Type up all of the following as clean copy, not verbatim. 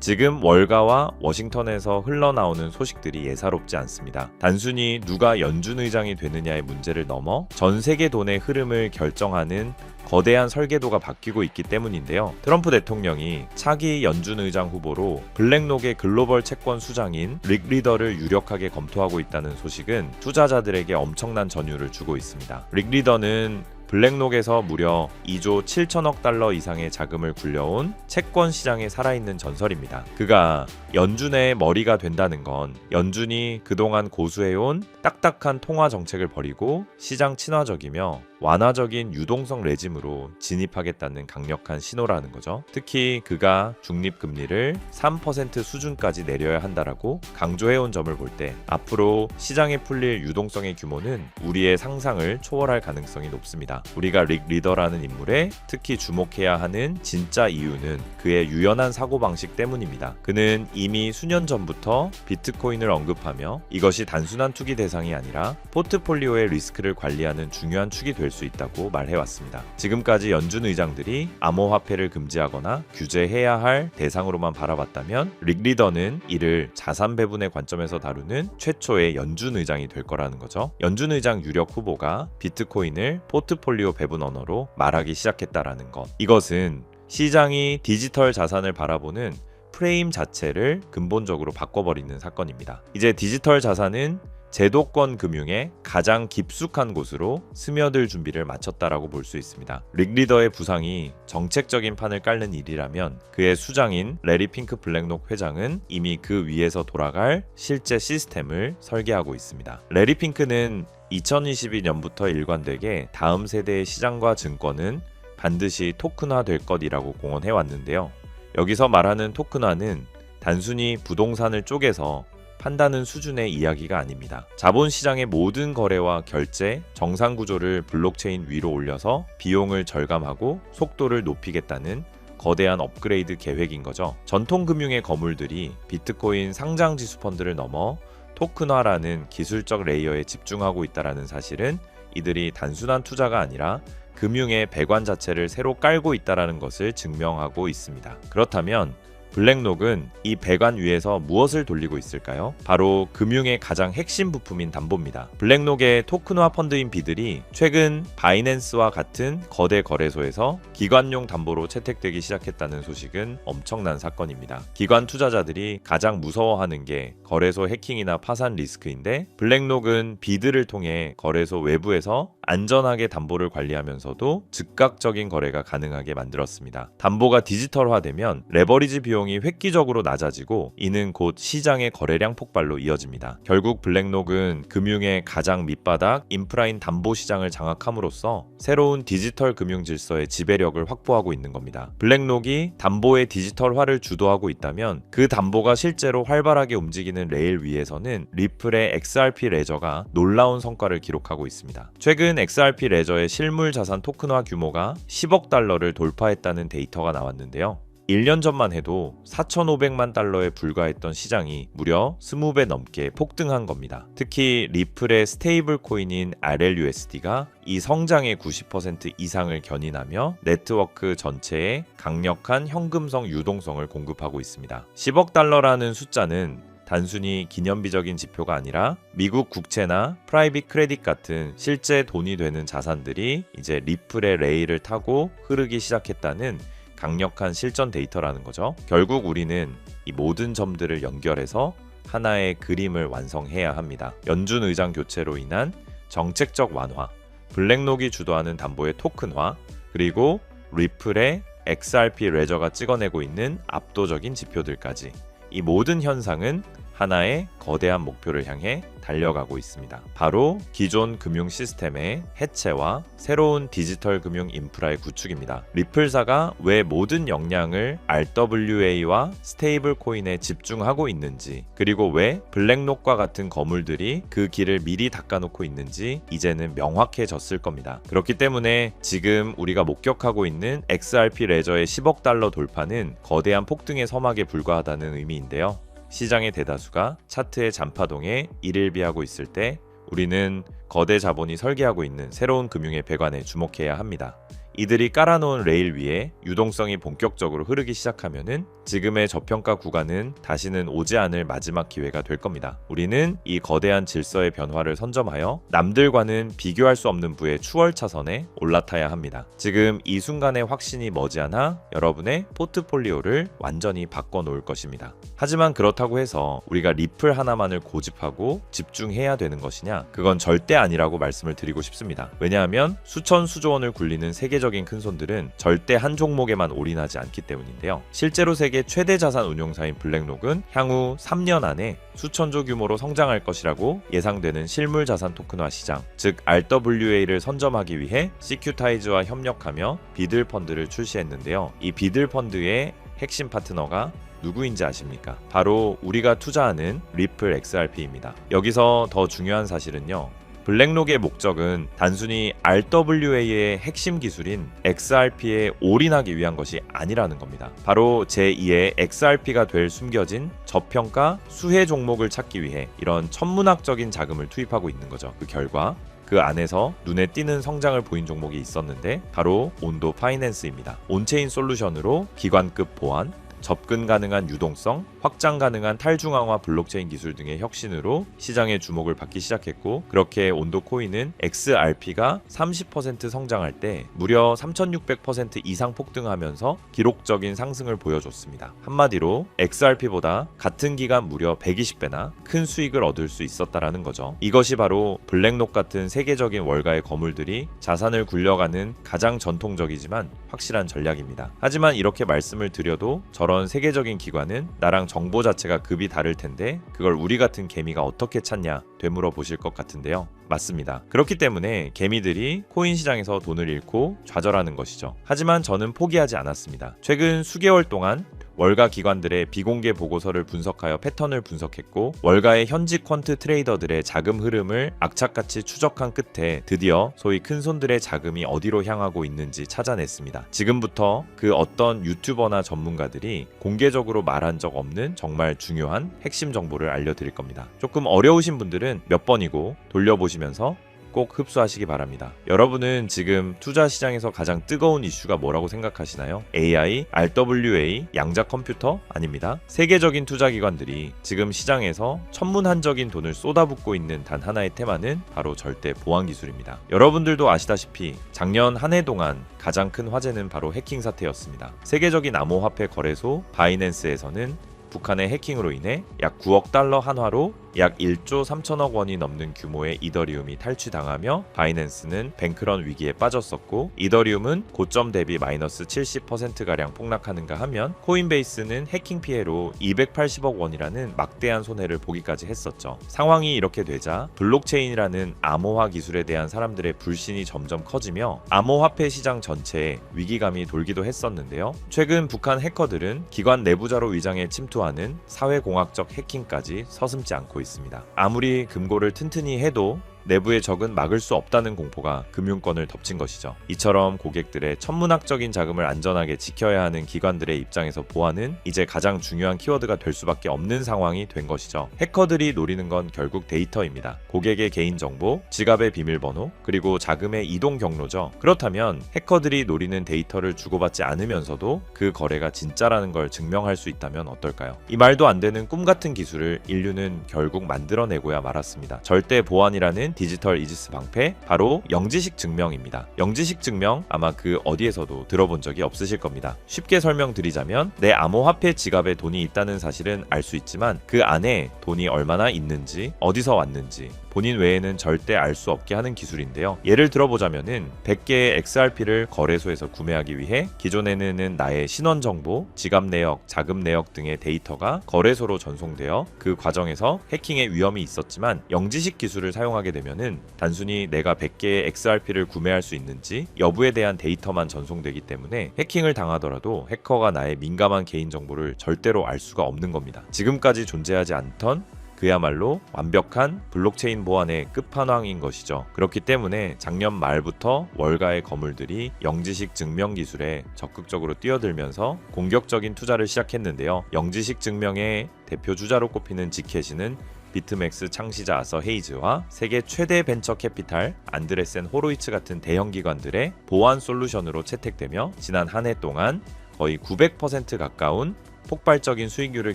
지금 월가와 워싱턴에서 흘러나오는 소식들이 예사롭지 않습니다. 단순히 누가 연준 의장이 되느냐의 문제를 넘어 전 세계 돈의 흐름을 결정하는 거대한 설계도가 바뀌고 있기 때문인데요. 트럼프 대통령이 차기 연준 의장 후보로 블랙록의 글로벌 채권 수장인 릭 리더를 유력하게 검토하고 있다는 소식은 투자자들에게 엄청난 전율을 주고 있습니다. 릭 리더는 블랙록에서 무려 2조 7천억 달러 이상의 자금을 굴려온 채권 시장에 살아있는 전설입니다. 그가 연준의 머리가 된다는 건 연준이 그동안 고수해온 딱딱한 통화 정책을 버리고 시장 친화적이며 완화적인 유동성 레짐으로 진입하겠다는 강력한 신호라는 거죠. 특히 그가 중립금리를 3% 수준까지 내려야 한다라고 강조해온 점을 볼 때 앞으로 시장에 풀릴 유동성의 규모는 우리의 상상을 초월할 가능성이 높습니다. 우리가 릭 리더라는 인물에 특히 주목해야 하는 진짜 이유는 그의 유연한 사고방식 때문입니다. 그는 이미 수년 전부터 비트코인을 언급하며 이것이 단순한 투기 대상이 아니라 포트폴리오의 리스크를 관리하는 중요한 축이 될 수 있다고 말해왔습니다. 지금까지 연준 의장들이 암호화폐를 금지하거나 규제해야 할 대상으로만 바라봤다면 릭 리더는 이를 자산 배분의 관점에서 다루는 최초의 연준 의장이 될 거라는 거죠. 연준 의장 유력 후보가 비트코인을 포트폴리오 배분 언어로 말하기 시작했다라는 것. 이것은 시장이 디지털 자산을 바라보는 프레임 자체를 근본적으로 바꿔버리는 사건입니다. 이제 디지털 자산은 제도권 금융의 가장 깊숙한 곳으로 스며들 준비를 마쳤다라고 볼 수 있습니다. 릭 리더의 부상이 정책적인 판을 깔는 일이라면 그의 수장인 레리 핑크 블랙록 회장은 이미 그 위에서 돌아갈 실제 시스템을 설계하고 있습니다. 레리 핑크는 2022년부터 일관되게 다음 세대의 시장과 증권은 반드시 토큰화 될 것이라고 공언해 왔는데요. 여기서 말하는 토큰화는 단순히 부동산을 쪼개서 판다는 수준의 이야기가 아닙니다. 자본시장의 모든 거래와 결제, 정상 구조를 블록체인 위로 올려서 비용을 절감하고 속도를 높이겠다는 거대한 업그레이드 계획인 거죠. 전통 금융의 거물들이 비트코인 상장 지수 펀드를 넘어 토큰화라는 기술적 레이어에 집중하고 있다는 사실은 이들이 단순한 투자가 아니라 금융의 배관 자체를 새로 깔고 있다는 것을 증명하고 있습니다. 그렇다면 블랙록은 이 배관 위에서 무엇을 돌리고 있을까요? 바로 금융의 가장 핵심 부품인 담보입니다. 블랙록의 토큰화 펀드인 비들이 최근 바이낸스와 같은 거대 거래소에서 기관용 담보로 채택되기 시작했다는 소식은 엄청난 사건입니다. 기관 투자자들이 가장 무서워하는 게 거래소 해킹이나 파산 리스크인데 블랙록은 비들을 통해 거래소 외부에서 안전하게 담보를 관리하면서도 즉각적인 거래가 가능하게 만들었습니다. 담보가 디지털화되면 레버리지 비용이 획기적으로 낮아지고 이는 곧 시장의 거래량 폭발로 이어집니다. 결국 블랙록은 금융의 가장 밑바닥 인프라인 담보 시장을 장악함으로써 새로운 디지털 금융 질서의 지배력을 확보하고 있는 겁니다. 블랙록이 담보의 디지털화를 주도하고 있다면 그 담보가 실제로 활발하게 움직이는 레일 위에서는 리플의 XRP 레저가 놀라운 성과를 기록하고 있습니다. 최근 XRP 레저의 실물 자산 토큰화 규모가 10억 달러를 돌파했다는 데이터가 나왔는데요. 1년 전만 해도 4,500만 달러에 불과했던 시장이 무려 20배 넘게 폭등한 겁니다. 특히 리플의 스테이블 코인인 RLUSD가 이 성장의 90% 이상을 견인하며 네트워크 전체에 강력한 현금성 유동성을 공급하고 있습니다. 10억 달러라는 숫자는 단순히 기념비적인 지표가 아니라 미국 국채나 프라이빗 크레딧 같은 실제 돈이 되는 자산들이 이제 리플의 레일을 타고 흐르기 시작했다는 강력한 실전 데이터라는 거죠. 결국 우리는 이 모든 점들을 연결해서 하나의 그림을 완성해야 합니다. 연준 의장 교체로 인한 정책적 완화, 블랙록이 주도하는 담보의 토큰화, 그리고 리플의 XRP 레저가 찍어내고 있는 압도적인 지표들까지 이 모든 현상은 하나의 거대한 목표를 향해 달려가고 있습니다. 바로 기존 금융 시스템의 해체와 새로운 디지털 금융 인프라의 구축입니다. 리플사가 왜 모든 역량을 RWA와 스테이블 코인에 집중하고 있는지, 그리고 왜 블랙록과 같은 거물들이 그 길을 미리 닦아놓고 있는지 이제는 명확해졌을 겁니다. 그렇기 때문에 지금 우리가 목격하고 있는 XRP 레저의 10억 달러 돌파는 거대한 폭등의 서막에 불과하다는 의미인데요. 시장의 대다수가 차트의 잔파동에 일일비하고 있을 때 우리는 거대 자본이 설계하고 있는 새로운 금융의 배관에 주목해야 합니다. 이들이 깔아놓은 레일 위에 유동성이 본격적으로 흐르기 시작하면은 지금의 저평가 구간은 다시는 오지 않을 마지막 기회가 될 겁니다. 우리는 이 거대한 질서의 변화를 선점하여 남들과는 비교할 수 없는 부의 추월 차선에 올라타야 합니다. 지금 이 순간의 확신이 머지않아 여러분의 포트폴리오를 완전히 바꿔놓을 것입니다. 하지만 그렇다고 해서 우리가 리플 하나만을 고집하고 집중해야 되는 것이냐? 그건 절대 아니라고 말씀을 드리고 싶습니다. 왜냐하면 수천 수조 원을 굴리는 세계적인 큰손들은 절대 한 종목에만 올인하지 않기 때문인데요. 실제로 세계 최대 자산 운용사인 블랙록은 향후 3년 안에 수천조 규모로 성장할 것이라고 예상되는 실물 자산 토큰화 시장, 즉 RWA를 선점하기 위해 시큐타이즈와 협력하며 비들 펀드를 출시했는데요. 이 비들 펀드의 핵심 파트너가 누구인지 아십니까? 바로 우리가 투자하는 리플 XRP입니다. 여기서 더 중요한 사실은요. 블랙록의 목적은 단순히 RWA의 핵심 기술인 XRP에 올인하기 위한 것이 아니라는 겁니다. 바로 제2의 XRP가 될 숨겨진 저평가 수혜 종목을 찾기 위해 이런 천문학적인 자금을 투입하고 있는 거죠. 그 결과 그 안에서 눈에 띄는 성장을 보인 종목이 있었는데 바로 온도 파이낸스입니다. 온체인 솔루션으로 기관급 보안, 접근 가능한 유동성, 확장 가능한 탈중앙화 블록체인 기술 등의 혁신으로 시장의 주목을 받기 시작했고, 그렇게 온도 코인은 XRP가 30% 성장할 때 무려 3600% 이상 폭등하면서 기록적인 상승을 보여줬습니다. 한마디로 XRP보다 같은 기간 무려 120배나 큰 수익을 얻을 수 있었다라는 거죠. 이것이 바로 블랙록 같은 세계적인 월가의 거물들이 자산을 굴려가는 가장 전통적이지만 확실한 전략입니다. 하지만 이렇게 말씀을 드려도 저런 세계적인 기관은 나랑 정보 자체가 급이 다를 텐데 그걸 우리 같은 개미가 어떻게 찾냐 되물어 보실 것 같은데요. 맞습니다. 그렇기 때문에 개미들이 코인 시장에서 돈을 잃고 좌절하는 것이죠. 하지만 저는 포기하지 않았습니다. 최근 수개월 동안 월가 기관들의 비공개 보고서를 분석하여 패턴을 분석했고, 월가의 현직 퀀트 트레이더들의 자금 흐름을 악착같이 추적한 끝에 드디어 소위 큰손들의 자금이 어디로 향하고 있는지 찾아냈습니다. 지금부터 그 어떤 유튜버나 전문가들이 공개적으로 말한 적 없는 정말 중요한 핵심 정보를 알려드릴 겁니다. 조금 어려우신 분들은 몇 번이고 돌려보시면서 꼭 흡수하시기 바랍니다. 여러분은 지금 투자 시장에서 가장 뜨거운 이슈가 뭐라고 생각하시나요? AI, RWA, 양자 컴퓨터? 아닙니다. 세계적인 투자 기관들이 지금 시장에서 천문한적인 돈을 쏟아붓고 있는 단 하나의 테마는 바로 절대 보안 기술입니다. 여러분들도 아시다시피 작년 한 해 동안 가장 큰 화제는 바로 해킹 사태였습니다. 세계적인 암호화폐 거래소 바이낸스에서는 북한의 해킹으로 인해 약 9억 달러 한화로 약 1조 3천억 원이 넘는 규모의 이더리움이 탈취당하며 바이낸스는 뱅크런 위기에 빠졌었고, 이더리움은 고점 대비 마이너스 70%가량 폭락하는가 하면 코인베이스는 해킹 피해로 280억 원이라는 막대한 손해를 보기까지 했었죠. 상황이 이렇게 되자 블록체인이라는 암호화 기술에 대한 사람들의 불신이 점점 커지며 암호화폐 시장 전체에 위기감이 돌기도 했었는데요. 최근 북한 해커들은 기관 내부자로 위장해 침투하는 사회공학적 해킹까지 서슴지 않고 있습니다. 아무리 금고를 튼튼히 해도 내부의 적은 막을 수 없다는 공포가 금융권을 덮친 것이죠. 이처럼 고객들의 천문학적인 자금을 안전하게 지켜야 하는 기관들의 입장에서 보안은 이제 가장 중요한 키워드가 될 수밖에 없는 상황이 된 것이죠. 해커들이 노리는 건 결국 데이터입니다. 고객의 개인정보, 지갑의 비밀번호, 그리고 자금의 이동 경로죠. 그렇다면 해커들이 노리는 데이터를 주고받지 않으면서도 그 거래가 진짜라는 걸 증명할 수 있다면 어떨까요? 이 말도 안 되는 꿈같은 기술을 인류는 결국 만들어내고야 말았습니다. 절대 보안이라는 디지털 이지스 방패, 바로 영지식 증명입니다. 영지식 증명 아마 그 어디에서도 들어본 적이 없으실 겁니다. 쉽게 설명드리자면 내 암호화폐 지갑에 돈이 있다는 사실은 알 수 있지만 그 안에 돈이 얼마나 있는지, 어디서 왔는지 본인 외에는 절대 알 수 없게 하는 기술인데요. 예를 들어보자면은 100개의 XRP를 거래소에서 구매하기 위해 기존에는 나의 신원 정보, 지갑 내역, 자금 내역 등의 데이터가 거래소로 전송되어 그 과정에서 해킹의 위험이 있었지만, 영지식 기술을 사용하게 되면은 단순히 내가 100개의 XRP를 구매할 수 있는지 여부에 대한 데이터만 전송되기 때문에 해킹을 당하더라도 해커가 나의 민감한 개인정보를 절대로 알 수가 없는 겁니다. 지금까지 존재하지 않던 그야말로 완벽한 블록체인 보안의 끝판왕인 것이죠. 그렇기 때문에 작년 말부터 월가의 거물들이 영지식 증명 기술에 적극적으로 뛰어들면서 공격적인 투자를 시작했는데요. 영지식 증명의 대표 주자로 꼽히는 지켓이는 비트맥스 창시자 아서 헤이즈와 세계 최대 벤처 캐피탈 안드레센 호로이츠 같은 대형 기관들의 보안 솔루션으로 채택되며 지난 한 해 동안 거의 900% 가까운 폭발적인 수익률을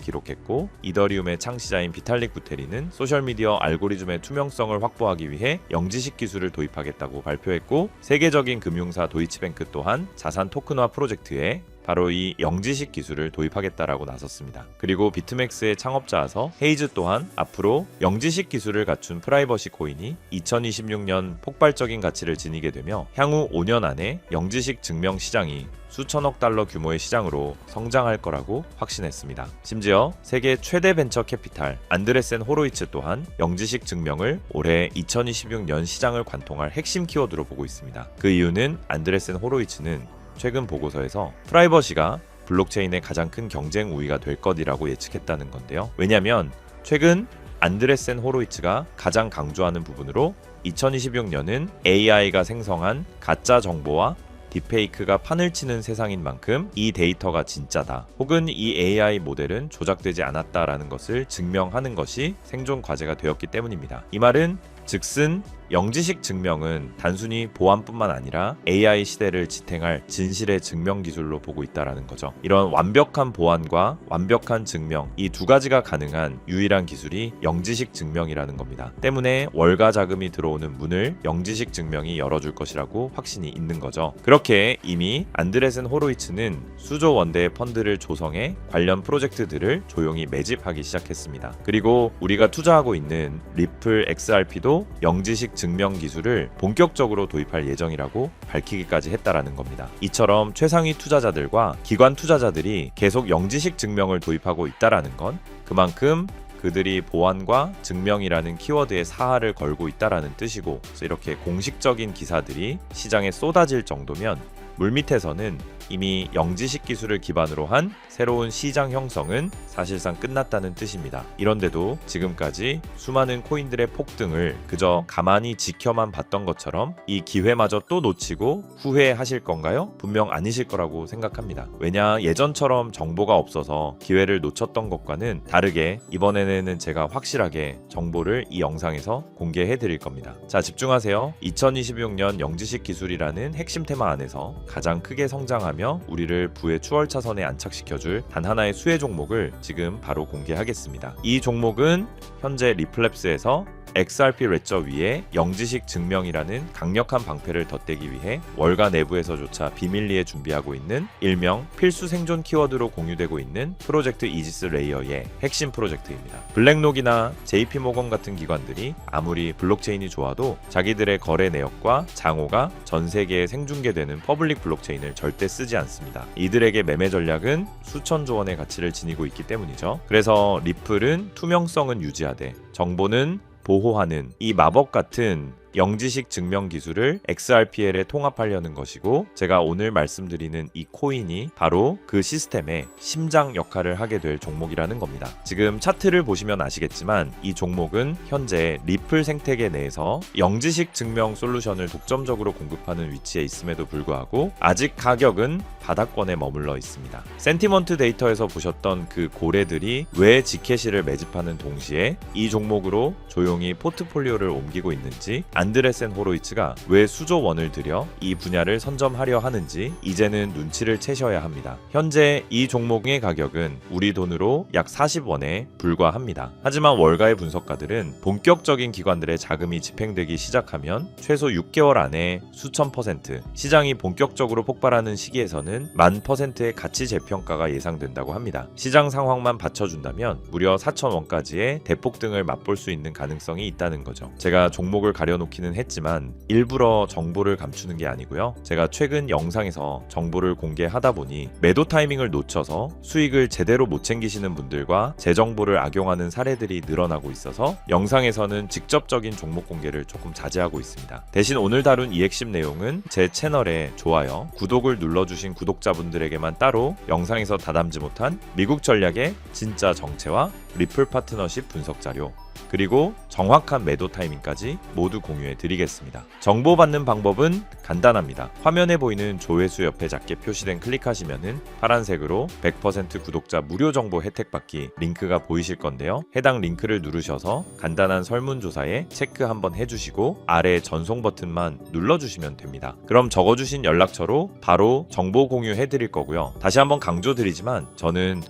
기록했고, 이더리움의 창시자인 비탈릭 부테린은 소셜미디어 알고리즘의 투명성을 확보하기 위해 영지식 기술을 도입하겠다고 발표했고, 세계적인 금융사 도이치뱅크 또한 자산 토큰화 프로젝트에 바로 이 영지식 기술을 도입하겠다라고 나섰습니다. 그리고 비트맥스의 창업자아서 헤이즈 또한 앞으로 영지식 기술을 갖춘 프라이버시 코인이 2026년 폭발적인 가치를 지니게 되며 향후 5년 안에 영지식 증명 시장이 수천억 달러 규모의 시장으로 성장할 거라고 확신했습니다. 심지어 세계 최대 벤처 캐피탈 안드레센 호로이츠 또한 영지식 증명을 올해 2026년 시장을 관통할 핵심 키워드로 보고 있습니다. 그 이유는 안드레센 호로이츠는 최근 보고서에서 프라이버시가 블록체인의 가장 큰 경쟁 우위가 될 것이라고 예측했다는 건데요. 왜냐하면 최근 안드레센 호로이츠가 가장 강조하는 부분으로 2026년은 AI가 생성한 가짜 정보와 딥페이크가 판을 치는 세상인 만큼 이 데이터가 진짜다, 혹은 이 AI 모델은 조작되지 않았다라는 것을 증명하는 것이 생존 과제가 되었기 때문입니다. 이 말은 즉슨 영지식 증명은 단순히 보안뿐만 아니라 AI 시대를 지탱할 진실의 증명 기술로 보고 있다는 거죠. 이런 완벽한 보안과 완벽한 증명, 이 두 가지가 가능한 유일한 기술이 영지식 증명이라는 겁니다. 때문에 월가 자금이 들어오는 문을 영지식 증명이 열어줄 것이라고 확신이 있는 거죠. 그렇게 이미 안드레센 호로이츠는 수조 원대의 펀드를 조성해 관련 프로젝트들을 조용히 매집하기 시작했습니다. 그리고 우리가 투자하고 있는 리플 XRP도 영지식 증명 기술을 본격적으로 도입할 예정이라고 밝히기까지 했다라는 겁니다. 이처럼 최상위 투자자들과 기관 투자자들이 계속 영지식 증명을 도입하고 있다라는 건 그만큼 그들이 보안과 증명이라는 키워드에 사활을 걸고 있다라는 뜻이고, 그래서 이렇게 공식적인 기사들이 시장에 쏟아질 정도면 물밑에서는 이미 영지식 기술을 기반으로 한 새로운 시장 형성은 사실상 끝났다는 뜻입니다. 이런데도 지금까지 수많은 코인들의 폭등을 그저 가만히 지켜만 봤던 것처럼 이 기회마저 또 놓치고 후회하실 건가요? 분명 아니실 거라고 생각합니다. 왜냐, 예전처럼 정보가 없어서 기회를 놓쳤던 것과는 다르게 이번에는 제가 확실하게 정보를 이 영상에서 공개해 드릴 겁니다. 자, 집중하세요. 2026년 영지식 기술이라는 핵심 테마 안에서 가장 크게 성장하며 우리를 부의 추월차선에 안착시켜줄 단 하나의 수혜 종목을 지금 바로 공개하겠습니다. 이 종목은 현재 리플랩스에서 XRP 레저 위에 영지식 증명이라는 강력한 방패를 덧대기 위해 월가 내부에서조차 비밀리에 준비하고 있는 일명 필수 생존 키워드로 공유되고 있는 프로젝트 이지스 레이어의 핵심 프로젝트입니다. 블랙록이나 JP모건 같은 기관들이 아무리 블록체인이 좋아도 자기들의 거래 내역과 장호가 전 세계에 생중계되는 퍼블릭 블록체인을 절대 쓰지 않습니다. 이들에게 매매 전략은 수천조 원의 가치를 지니고 있기 때문이죠. 그래서 리플은 투명성은 유지하되 정보는 보호하는 이 마법 같은 영지식 증명 기술을 XRPL에 통합하려는 것이고, 제가 오늘 말씀드리는 이 코인이 바로 그 시스템의 심장 역할을 하게 될 종목이라는 겁니다. 지금 차트를 보시면 아시겠지만 이 종목은 현재 리플 생태계 내에서 영지식 증명 솔루션을 독점적으로 공급하는 위치에 있음에도 불구하고 아직 가격은 바닥권에 머물러 있습니다. 센티먼트 데이터에서 보셨던 그 고래들이 왜 지캐시를 매집하는 동시에 이 종목으로 조용히 포트폴리오를 옮기고 있는지, 안드레센 호로이츠가 왜 수조 원을 들여 이 분야를 선점하려 하는지 이제는 눈치를 채셔야 합니다. 현재 이 종목의 가격은 우리 돈으로 약 40원에 불과합니다. 하지만 월가의 분석가들은 본격적인 기관들의 자금이 집행되기 시작하면 최소 6개월 안에 수천 %, 시장이 본격적으로 폭발하는 시기에서는 10,000%의 가치 재평가가 예상된다고 합니다. 시장 상황만 받쳐준다면 무려 4,000원까지의 대폭등을 맛볼 수 있는 가능성이 있다는 거죠. 제가 종목을 가려놓기는 했지만 일부러 정보를 감추는 게 아니고요. 제가 최근 영상에서 정보를 공개하다 보니 매도 타이밍을 놓쳐서 수익을 제대로 못 챙기시는 분들과 제 정보를 악용하는 사례들이 늘어나고 있어서 영상에서는 직접적인 종목 공개를 조금 자제하고 있습니다. 대신 오늘 다룬 이 핵심 내용은 제 채널에 좋아요, 구독을 눌러주신 구독자분들에게만 따로 영상에서 다담지 못한 미국 전략의 진짜 정체와 리플 파트너십 분석 자료, 그리고 정확한 매도 타이밍까지 모두 공유해 드리겠습니다. 정보받는 방법은 간단합니다. 화면에 보이는 조회수 옆에 작게 표시된 클릭하시면은 파란색으로 100% 구독자 무료 정보 혜택 받기 링크가 보이실 건데요. 해당 링크를 누르셔서 간단한 설문조사에 체크 한번 해주시고 아래 전송 버튼만 눌러주시면 됩니다. 그럼 적어주신 연락처로 바로 정보 공유해 드릴 거고요. 다시 한번 강조드리지만 저는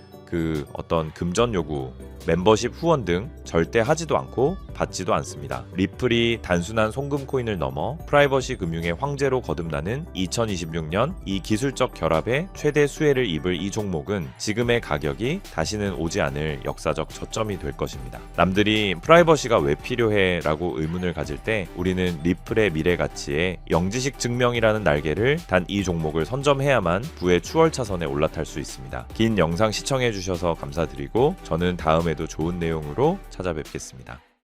어떤 금전 요구, 멤버십 후원 등 절대 하지도 않고 받지도 않습니다. 리플이 단순한 송금 코인을 넘어 프라이버시 금융의 황제로 거듭나는 2026년 이 기술적 결합에 최대 수혜를 입을 이 종목은 지금의 가격이 다시는 오지 않을 역사적 저점이 될 것입니다. 남들이 프라이버시가 왜 필요해? 라고 의문을 가질 때 우리는 리플의 미래 가치에 영지식 증명이라는 날개를 단 이 종목을 선점해야만 부의 추월 차선에 올라탈 수 있습니다. 긴 영상 시청해 주셔서 감사드리고 저는 다음에도 좋은 내용으로 찾아뵙겠습니다.